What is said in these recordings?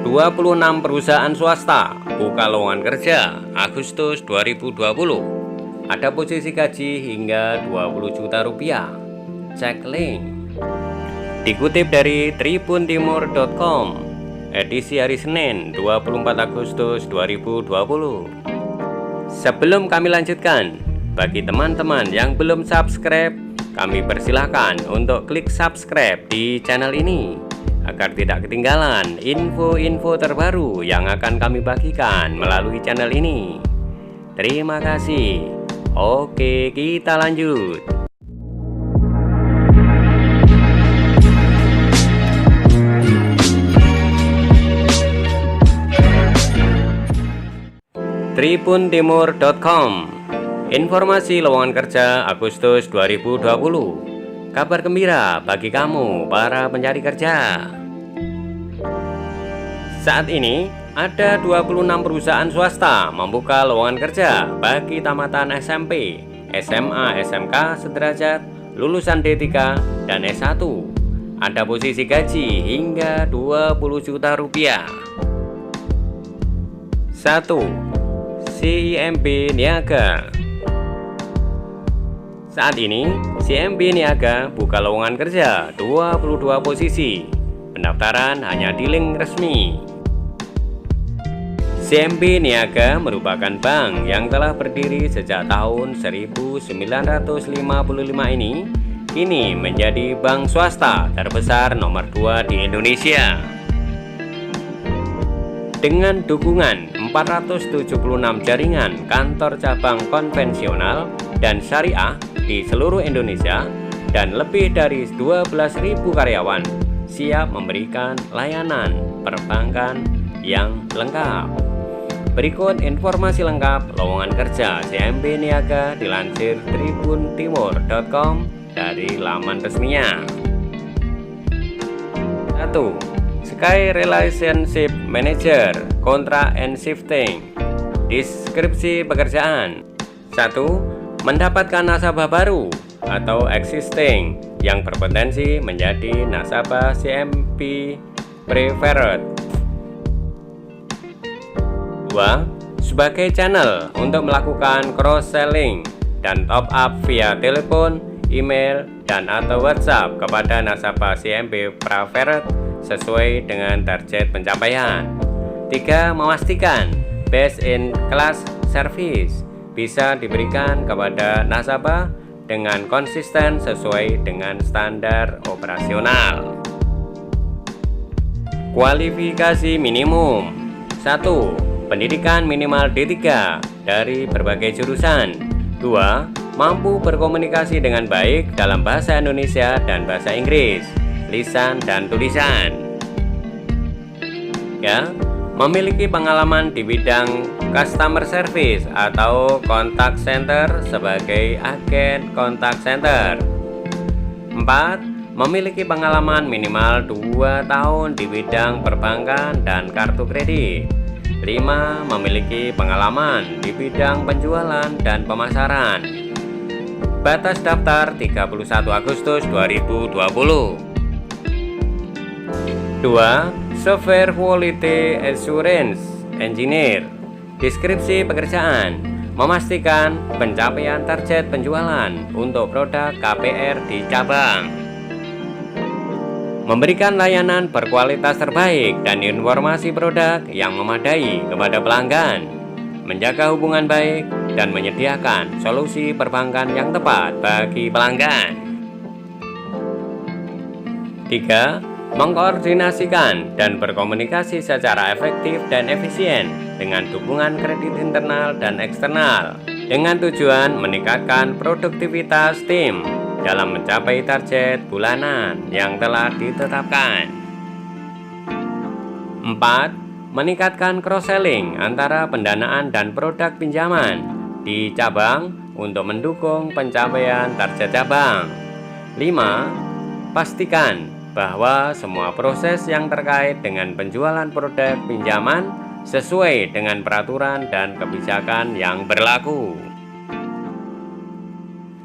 26 perusahaan swasta buka lowongan kerja Agustus 2020. Ada posisi gaji hingga 20 juta rupiah. Cek link. Dikutip dari tribuntimur.com, edisi hari Senin 24 Agustus 2020. Sebelum kami lanjutkan, bagi teman-teman yang belum subscribe, kami persilahkan untuk klik subscribe di channel ini agar tidak ketinggalan info-info terbaru yang akan kami bagikan melalui channel ini. Terima kasih. Oke, kita lanjut. tribuntimur.com, informasi lowongan kerja Agustus 2020. Kabar gembira bagi kamu para pencari kerja. Saat ini ada 26 perusahaan swasta membuka lowongan kerja bagi tamatan SMP, SMA, SMK sederajat, lulusan D3 dan S1. Ada posisi gaji hingga 20 juta rupiah. 1. CIMB Niaga. Saat ini CIMB Niaga buka lowongan kerja 22 posisi. Pendaftaran hanya di link resmi. CIMB Niaga merupakan bank yang telah berdiri sejak tahun 1955 ini, kini menjadi bank swasta terbesar nomor 2 di Indonesia. Dengan dukungan 476 jaringan kantor cabang konvensional dan syariah di seluruh Indonesia dan lebih dari 12.000 karyawan, siap memberikan layanan perbankan yang lengkap. Berikut informasi lengkap lowongan kerja CIMB Niaga dilansir tribuntimur.com dari laman resminya. 1. Sky Relationship Manager, Contract and Shifting. Deskripsi pekerjaan. 1. Mendapatkan nasabah baru atau existing yang berpotensi menjadi nasabah CIMB Preferred. 2. Sebagai channel untuk melakukan cross-selling dan top-up via telepon, email, dan atau WhatsApp kepada nasabah CIMB Preferred sesuai dengan target pencapaian. 3. Memastikan best in class service bisa diberikan kepada nasabah dengan konsisten sesuai dengan standar operasional. Kualifikasi minimum. 1. Pendidikan minimal D3 dari berbagai jurusan. 2. Mampu berkomunikasi dengan baik dalam bahasa Indonesia dan bahasa Inggris, lisan dan tulisan. Ya, memiliki pengalaman di bidang customer service atau contact center sebagai agen contact center. 4. Memiliki pengalaman minimal 2 tahun di bidang perbankan dan kartu kredit. 5. Memiliki pengalaman di bidang penjualan dan pemasaran. Batas daftar 31 Agustus 2020. 2. Software Quality Assurance Engineer. Deskripsi pekerjaan. Memastikan pencapaian target penjualan untuk produk KPR di cabang. Memberikan layanan berkualitas terbaik dan informasi produk yang memadai kepada pelanggan. Menjaga hubungan baik dan menyediakan solusi perbankan yang tepat bagi pelanggan. 3. Mengkoordinasikan dan berkomunikasi secara efektif dan efisien dengan dukungan kredit internal dan eksternal dengan tujuan meningkatkan produktivitas tim dalam mencapai target bulanan yang telah ditetapkan. 4. Meningkatkan cross-selling antara pendanaan dan produk pinjaman di cabang untuk mendukung pencapaian target cabang. 5. Pastikan bahwa semua proses yang terkait dengan penjualan produk pinjaman sesuai dengan peraturan dan kebijakan yang berlaku.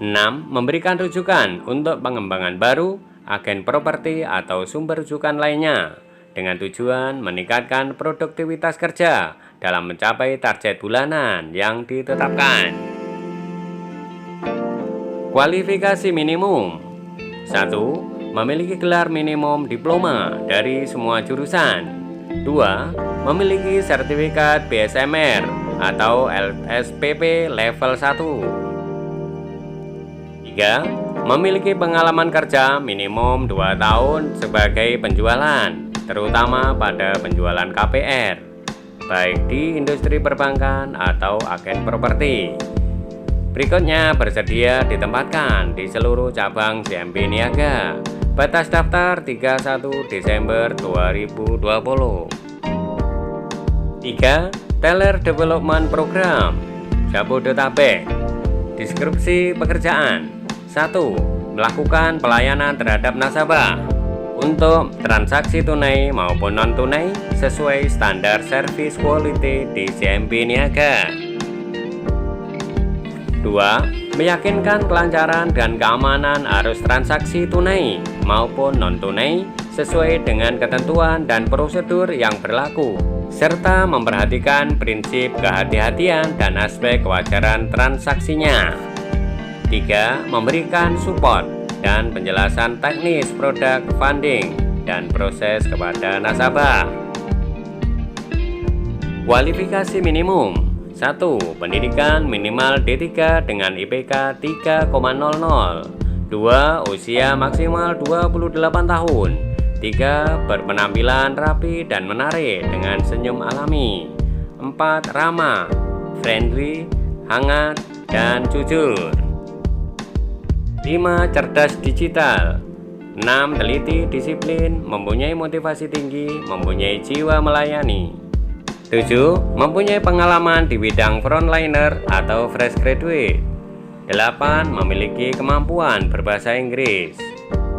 6. Memberikan rujukan untuk pengembangan baru, agen properti atau sumber rujukan lainnya dengan tujuan meningkatkan produktivitas kerja dalam mencapai target bulanan yang ditetapkan. Kualifikasi minimum. 1. Memiliki gelar minimum diploma dari semua jurusan. 2. Memiliki sertifikat BSMR atau LSPP level 1. 3. Memiliki pengalaman kerja minimum 2 tahun sebagai penjualan, terutama pada penjualan KPR, baik di industri perbankan atau agen properti. Berikutnya bersedia ditempatkan di seluruh cabang CMB Niaga. Batas daftar 31 Desember 2020. 3. Teller Development Program Jabodetabek. Deskripsi pekerjaan. 1. Melakukan pelayanan terhadap nasabah untuk transaksi tunai maupun non-tunai sesuai standar service quality di CMB Niaga. 2. Meyakinkan kelancaran dan keamanan arus transaksi tunai maupun non-tunai sesuai dengan ketentuan dan prosedur yang berlaku, serta memperhatikan prinsip kehati-hatian dan aspek kewajaran transaksinya. 3. Memberikan support dan penjelasan teknis produk funding dan proses kepada nasabah. Kualifikasi minimum. 1. Pendidikan minimal D3 dengan IPK 3,00. 2. Usia maksimal 28 tahun. 3. Berpenampilan rapi dan menarik dengan senyum alami. 4. Ramah, friendly, hangat, dan jujur. 5. Cerdas digital. 6. Teliti, disiplin, mempunyai motivasi tinggi, mempunyai jiwa melayani. 7. Mempunyai pengalaman di bidang frontliner atau fresh graduate. 8. Memiliki kemampuan berbahasa Inggris.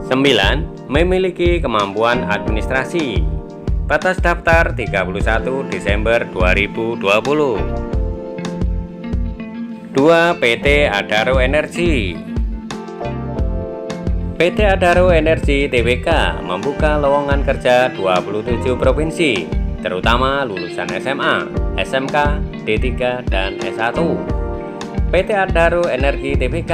9. Memiliki kemampuan administrasi. Batas daftar 31 Desember 2020. 2. PT Adaro Energi. PT Adaro Energi Tbk membuka lowongan kerja 27 provinsi, terutama lulusan SMA, SMK, D3, dan S1. PT Adaro Energi Tbk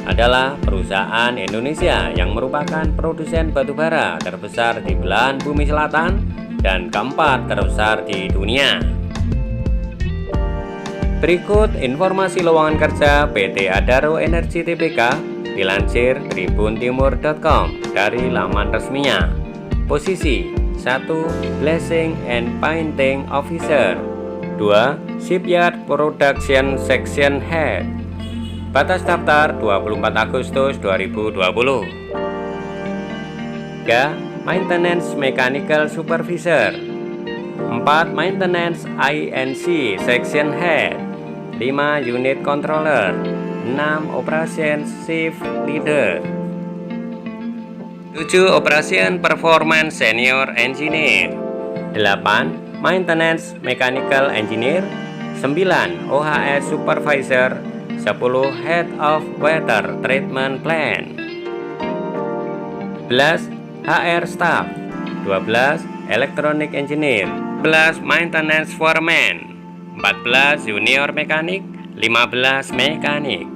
adalah perusahaan Indonesia yang merupakan produsen batubara terbesar di belahan bumi selatan dan keempat terbesar di dunia. Berikut informasi lowongan kerja PT Adaro Energi Tbk dilansir tribuntimur.com dari laman resminya. Posisi 1. Blessing and Painting Officer. 2. Shipyard Production Section Head. Batas daftar 24 Agustus 2020. 3. Maintenance Mechanical Supervisor. 4. Maintenance INC Section Head. 5. Unit Controller. 6. Operations Shift Leader. 7. Operation Performance Senior Engineer. 8. Maintenance Mechanical Engineer. 9. OHS Supervisor. 10. Head of Water Treatment Plant. 11. HR Staff. 12. Electronic Engineer. 12. Maintenance Foreman. 14. Junior Mekanik. 15. Mekanik.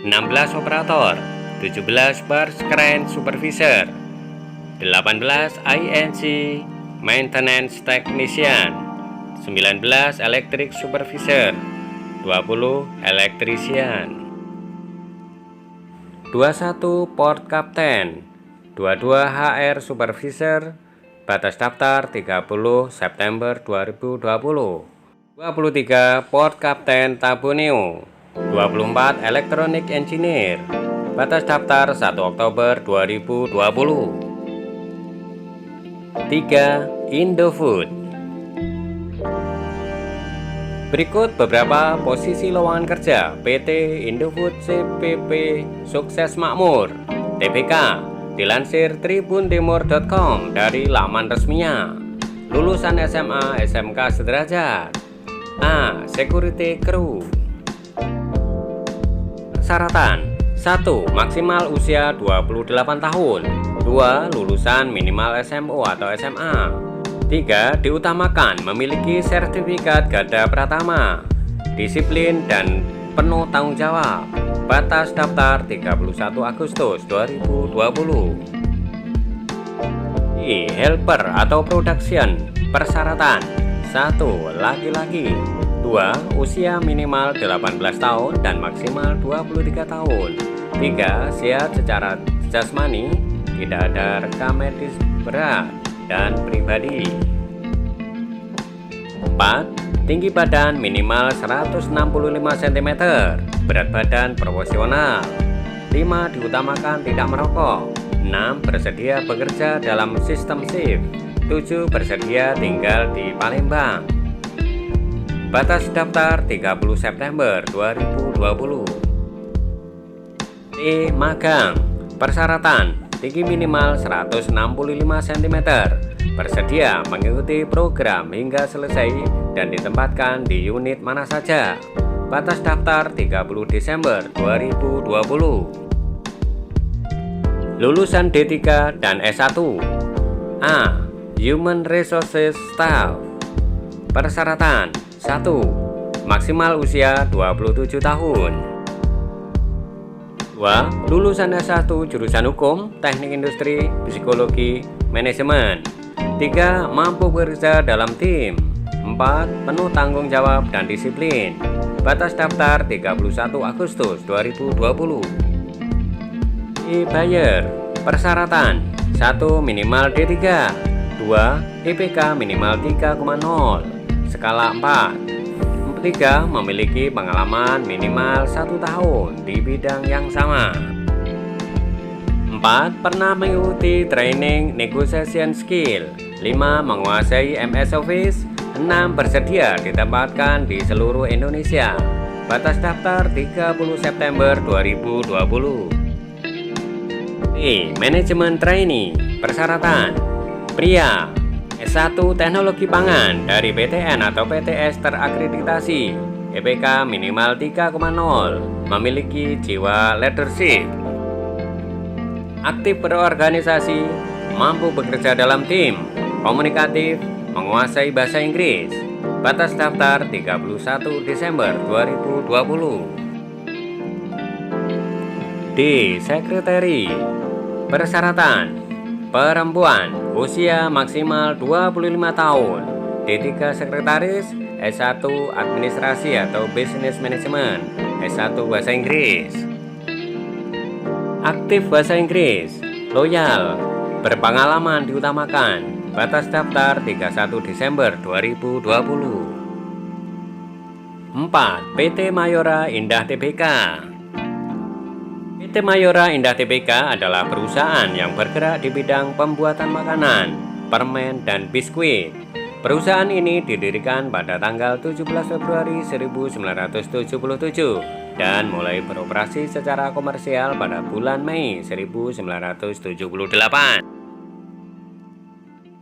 16. Operator. 17. Bar Crane Supervisor. 18. INC Maintenance Technician. 19. Electric Supervisor. 20. Electrician. 21. Port Captain. 22. HR Supervisor. Batas daftar 30 September 2020. 23. Port Captain Tabuneo. 24. Electronic Engineer. Batas daftar 1 Oktober 2020. 3. Indofood. Berikut beberapa posisi lowongan kerja PT Indofood CPP Sukses Makmur Tbk dilansir tribuntimur.com dari laman resminya. Lulusan SMA, SMK sederajat. A. Security Crew. Persyaratan: 1. Maksimal usia 28 tahun. 2. Lulusan minimal SMO atau SMA. 3. Diutamakan memiliki sertifikat garda pratama, disiplin dan penuh tanggung jawab. Batas daftar 31 Agustus 2020. Helper atau production. Persyaratan: 1. Laki-laki. 2. Usia minimal 18 tahun dan maksimal 23 tahun. 3. Sehat secara jasmani, tidak ada rekam medis berat dan pribadi. 4. Tinggi badan minimal 165 cm, berat badan proporsional. 5. Diutamakan tidak merokok. 6. Bersedia bekerja dalam sistem shift. 7. Bersedia tinggal di Palembang. Batas daftar 30 September 2020. Magang. Persyaratan: tinggi minimal 165 cm, bersedia mengikuti program hingga selesai dan ditempatkan di unit mana saja. Batas daftar 30 Desember 2020. Lulusan D3 dan S1. A. Human Resources Staff. Persyaratan: 1. Maksimal usia 27 tahun. 2. Lulusan S1 jurusan hukum, teknik industri, psikologi, manajemen. 3. Mampu bekerja dalam tim. 4. Penuh tanggung jawab dan disiplin. Batas daftar 31 Agustus 2020. Buyer. Persyaratan: 1. Minimal D3. 2. IPK minimal 3,0. Skala 4. 3. Memiliki pengalaman minimal 1 tahun di bidang yang sama. 4. Pernah mengikuti training negotiation skill. 5. Menguasai MS Office. 6. Bersedia ditempatkan di seluruh Indonesia. Batas daftar 30 September 2020. Manajemen trainee. Persyaratan: pria, S1 Teknologi Pangan dari PTN atau PTS terakreditasi, IPK minimal 3,0, memiliki jiwa leadership, aktif berorganisasi, mampu bekerja dalam tim, komunikatif, menguasai bahasa Inggris. Batas daftar 31 Desember 2020. Sekretari. Persyaratan: perempuan, usia maksimal 25 tahun. D3 Sekretaris, S1 Administrasi atau Business Management, S1 Bahasa Inggris. Aktif bahasa Inggris, loyal, berpengalaman diutamakan. Batas daftar 31 Desember 2020. 4. PT Mayora Indah Tbk. PT Mayora Indah Tbk adalah perusahaan yang bergerak di bidang pembuatan makanan, permen, dan biskuit. Perusahaan ini didirikan pada tanggal 17 Februari 1977 dan mulai beroperasi secara komersial pada bulan Mei 1978.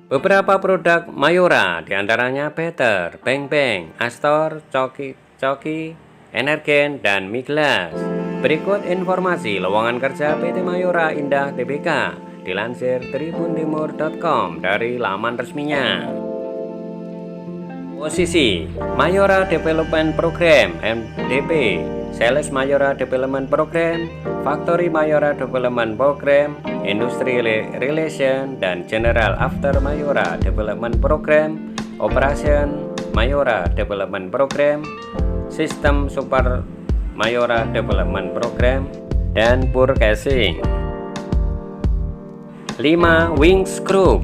Beberapa produk Mayora diantaranya Better, Beng Beng, Astor, Coki, Energen, dan Miglas. Berikut informasi lowongan kerja PT Mayora Indah Tbk dilansir tribuntimur.com dari laman resminya. Posisi: Mayora Development Program (MDP), Sales Mayora Development Program, Factory Mayora Development Program, Industry Relation, dan General After Mayora Development Program, Operation Mayora Development Program, Sistem Super Mayora Development Program, dan Purchasing. 5. Wings Group.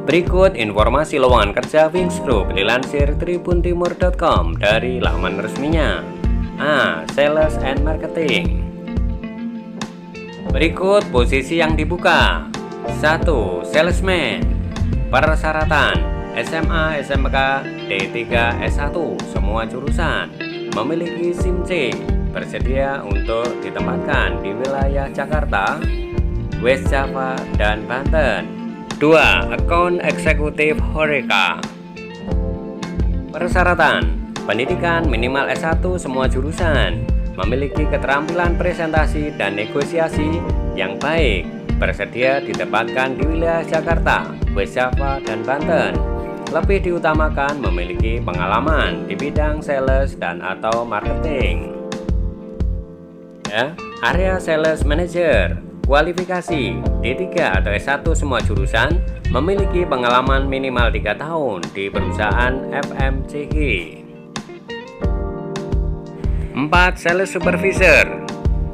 Berikut informasi lowongan kerja Wings Group dilansir tribuntimur.com dari laman resminya. A. Sales and Marketing. Berikut posisi yang dibuka. 1. Salesman. Persyaratan: SMA, SMK, D3, S1, semua jurusan, memiliki SIM C, bersedia untuk ditempatkan di wilayah Jakarta, West Java, dan Banten. 2. Account Eksekutif Horeca. Persyaratan: pendidikan minimal S1 semua jurusan, memiliki keterampilan presentasi dan negosiasi, yang baik, bersedia ditempatkan di wilayah Jakarta, West Java, dan Banten. Lebih diutamakan memiliki pengalaman di bidang sales dan atau marketing. Ya, area sales manager, kualifikasi D3 atau S1 semua jurusan, memiliki pengalaman minimal 3 tahun di perusahaan FMCG. 4. Sales supervisor,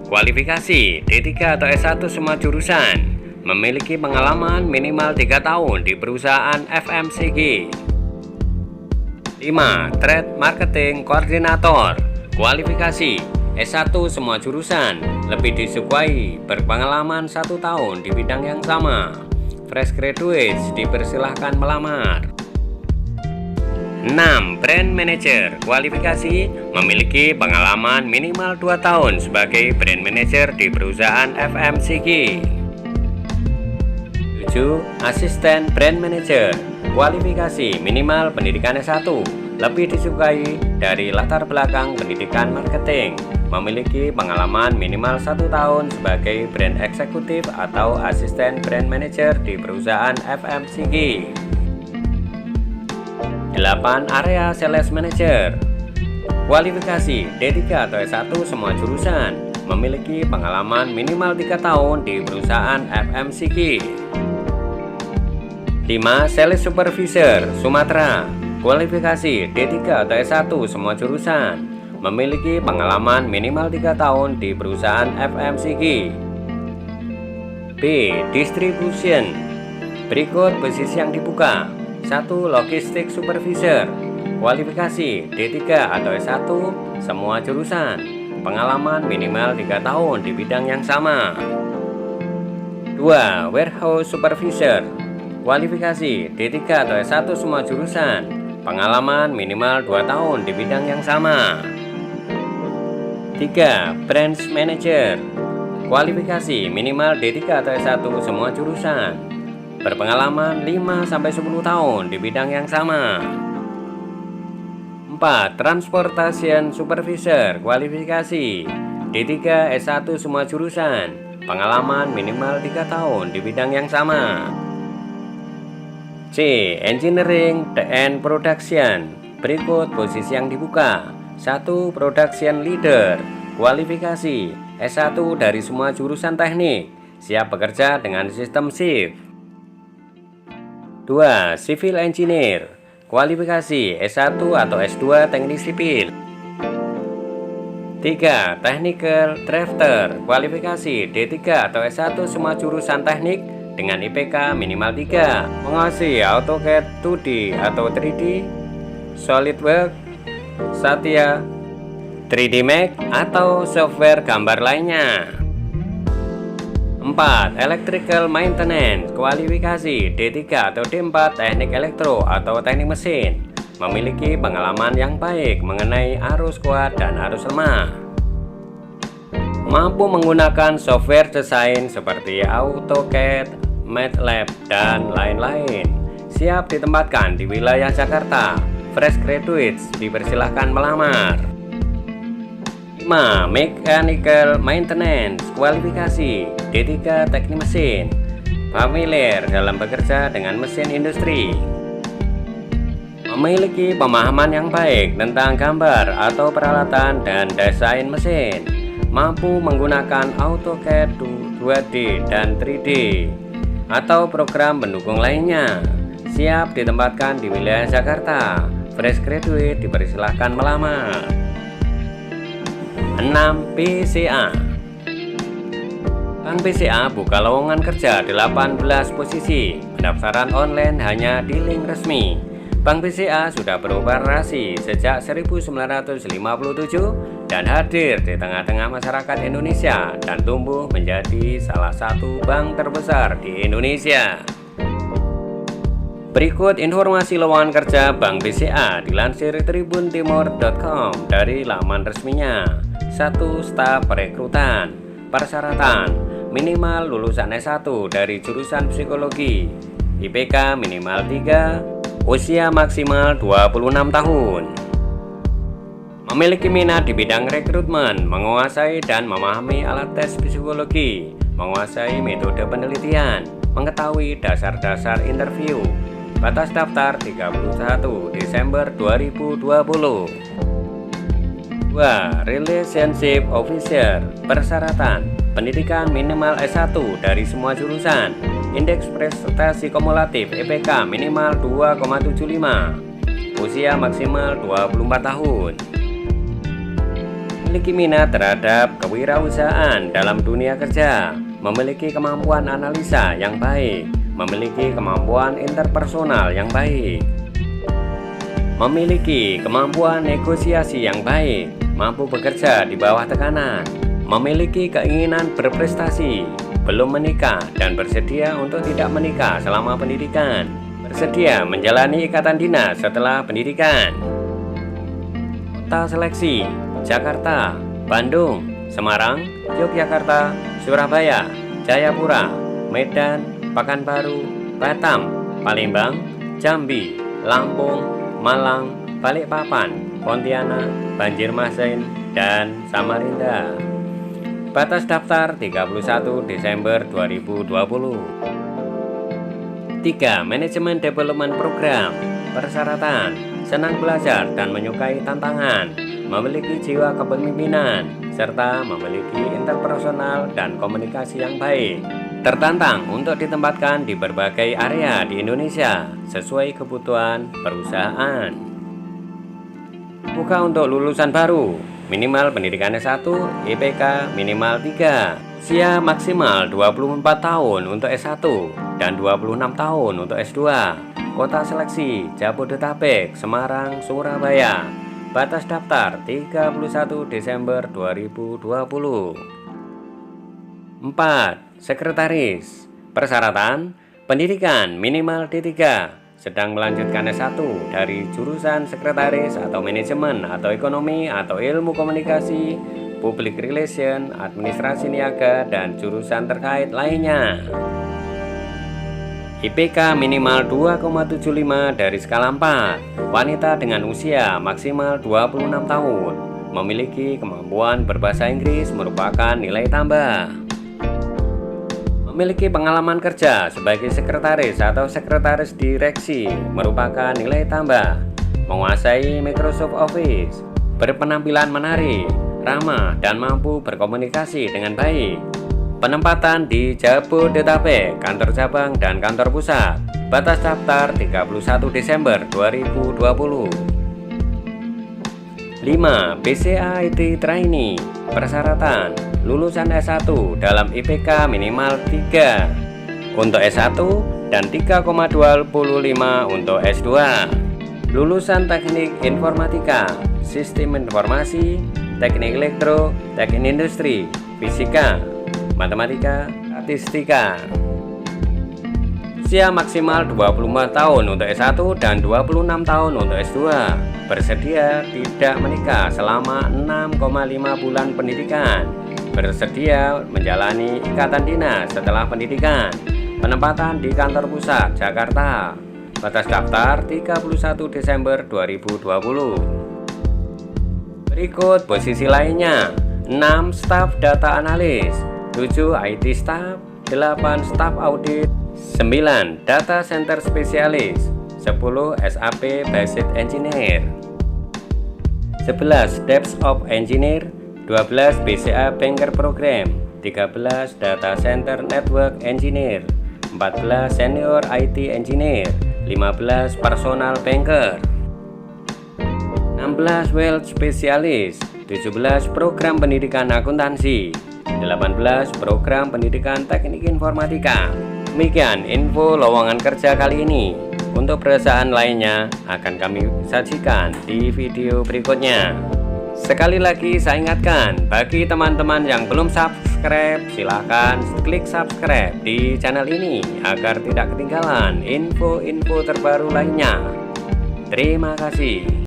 kualifikasi D3 atau S1 semua jurusan, memiliki pengalaman minimal 3 tahun di perusahaan FMCG. 5. Trade marketing koordinator, kualifikasi S1 semua jurusan, lebih disukai berpengalaman 1 tahun di bidang yang sama. Fresh graduates dipersilahkan melamar. 6. Brand manager, kualifikasi memiliki pengalaman minimal 2 tahun sebagai brand manager di perusahaan FMCG. 7. Asisten brand manager, kualifikasi minimal pendidikan S1, lebih disukai dari latar belakang pendidikan marketing, memiliki pengalaman minimal 1 tahun sebagai brand eksekutif atau asisten brand manager di perusahaan FMCG. 8. Area sales manager, kualifikasi D3 atau S1 semua jurusan, memiliki pengalaman minimal 3 tahun di perusahaan FMCG. 5. Sales supervisor Sumatera, kualifikasi D3 atau S1 semua jurusan, memiliki pengalaman minimal 3 tahun di perusahaan FMCG. B. Distribution, berikut posisi yang dibuka. 1. Logistik supervisor, kualifikasi D3 atau S1 semua jurusan, pengalaman minimal 3 tahun di bidang yang sama. 2. Warehouse supervisor, kualifikasi D3 atau S1 semua jurusan, pengalaman minimal 2 tahun di bidang yang sama. 3. Branch manager, kualifikasi minimal D3 atau S1 semua jurusan, berpengalaman 5-10 tahun di bidang yang sama. 4. Transportation supervisor, kualifikasi D3 S1 semua jurusan, pengalaman minimal 3 tahun di bidang yang sama. C. Engineering and production, berikut posisi yang dibuka. 1. Production leader, kualifikasi S1 dari semua jurusan teknik, siap bekerja dengan sistem shift. 2. Civil engineer, kualifikasi S1 atau S2 teknik sipil. 3. Technical drafter, kualifikasi D3 atau S1 semua jurusan teknik dengan IPK minimal 3, menguasai AutoCAD 2D atau 3D, SolidWorks, Satya, 3D Max atau software gambar lainnya. 4. Electrical maintenance, kualifikasi D3 atau D4 teknik elektro atau teknik mesin, memiliki pengalaman yang baik mengenai arus kuat dan arus lemah, mampu menggunakan software desain seperti AutoCAD, MATLAB, dan lain-lain, siap ditempatkan di wilayah Jakarta. Fresh graduates dipersilahkan melamar. 5. Mechanical maintenance, kualifikasi D3 teknik mesin, familiar dalam bekerja dengan mesin industri, memiliki pemahaman yang baik tentang gambar atau peralatan dan desain mesin, mampu menggunakan AutoCAD 2D dan 3D atau program pendukung lainnya, siap ditempatkan di wilayah Jakarta. Fresh graduate dipersilahkan melamar. 6. PCA, Bank BCA buka lowongan kerja 18 posisi. Pendaftaran online hanya di link resmi. Bank BCA sudah beroperasi sejak 1957 dan hadir di tengah-tengah masyarakat Indonesia dan tumbuh menjadi salah satu bank terbesar di Indonesia. Berikut informasi lowongan kerja Bank BCA dilansir tribuntimur.com dari laman resminya. 1. Staf perekrutan. Persyaratan: minimal lulusan S1 dari jurusan psikologi, IPK minimal 3, usia maksimal 26 tahun. Memiliki minat di bidang rekrutmen, menguasai dan memahami alat tes psikologi, menguasai metode penelitian, mengetahui dasar-dasar interview. Batas daftar 31 Desember 2020. 2. Relationship Officer. Persyaratan: pendidikan minimal S1 dari semua jurusan. Indeks prestasi kumulatif IPK minimal 2,75. Usia maksimal 24 tahun. Memiliki minat terhadap kewirausahaan dalam dunia kerja. Memiliki kemampuan analisa yang baik. Memiliki kemampuan interpersonal yang baik. Memiliki kemampuan negosiasi yang baik. Mampu bekerja di bawah tekanan. Memiliki keinginan berprestasi. Belum menikah dan bersedia untuk tidak menikah selama pendidikan. Bersedia menjalani ikatan dinas setelah pendidikan. Kota seleksi: Jakarta, Bandung, Semarang, Yogyakarta, Surabaya, Jayapura, Medan, Pekanbaru, Batam, Palembang, Jambi, Lampung, Malang, Balikpapan, Pontianak, Banjarmasin, dan Samarinda. Batas daftar 31 Desember 2020. 3. Manajemen Development Program. Persyaratan: senang belajar dan menyukai tantangan, memiliki jiwa kepemimpinan, serta memiliki interpersonal dan komunikasi yang baik. Tertantang untuk ditempatkan di berbagai area di Indonesia sesuai kebutuhan perusahaan. Buka untuk lulusan baru, minimal pendidikan S1, IPK minimal 3. Usia maksimal 24 tahun untuk S1 dan 26 tahun untuk S2. Kota seleksi: Jabodetabek, Semarang, Surabaya. Batas daftar 31 Desember 2020. 4. Sekretaris. Persyaratan: pendidikan minimal D3, sedang melanjutkan S1 dari jurusan sekretaris atau manajemen atau ekonomi atau ilmu komunikasi, public relation, administrasi niaga, dan jurusan terkait lainnya. IPK minimal 2,75 dari skala 4. Wanita dengan usia maksimal 26 tahun. Memiliki kemampuan berbahasa Inggris merupakan nilai tambah. Memiliki pengalaman kerja sebagai sekretaris atau sekretaris direksi merupakan nilai tambah. Menguasai Microsoft Office. Berpenampilan menarik, ramah, dan mampu berkomunikasi dengan baik. Penempatan di Jabodetabek, kantor cabang dan kantor pusat. Batas daftar 31 Desember 2020. 5. BCA IT Trainee. Persyaratan: lulusan S1 dalam IPK minimal 3 untuk S1 dan 3,25 untuk S2. Lulusan teknik informatika, sistem informasi, teknik elektro, teknik industri, fisika, matematika, statistika. Usia maksimal 24 tahun untuk S1 dan 26 tahun untuk S2. Bersedia tidak menikah selama 6,5 bulan pendidikan. Bersedia menjalani ikatan dinas setelah pendidikan. Penempatan di kantor pusat Jakarta. Batas daftar 31 Desember 2020. Berikut posisi lainnya: 6. Staf data analis, 7. IT staff, 8. Staf audit, 9. Data center spesialis, 10. SAP Basic Engineer, 11. DevOps Engineer, 12. BCA Banker Program, 13. Data Center Network Engineer, 14. Senior IT Engineer, 15. Personal Banker, 16. Wealth Specialist, 17. Program Pendidikan Akuntansi, 18. Program Pendidikan Teknik Informatika. Demikian info lowongan kerja kali ini. Untuk perusahaan lainnya akan kami sajikan di video berikutnya. Sekali lagi saya ingatkan, bagi teman-teman yang belum subscribe, silahkan klik subscribe di channel ini agar tidak ketinggalan info-info terbaru lainnya. Terima kasih.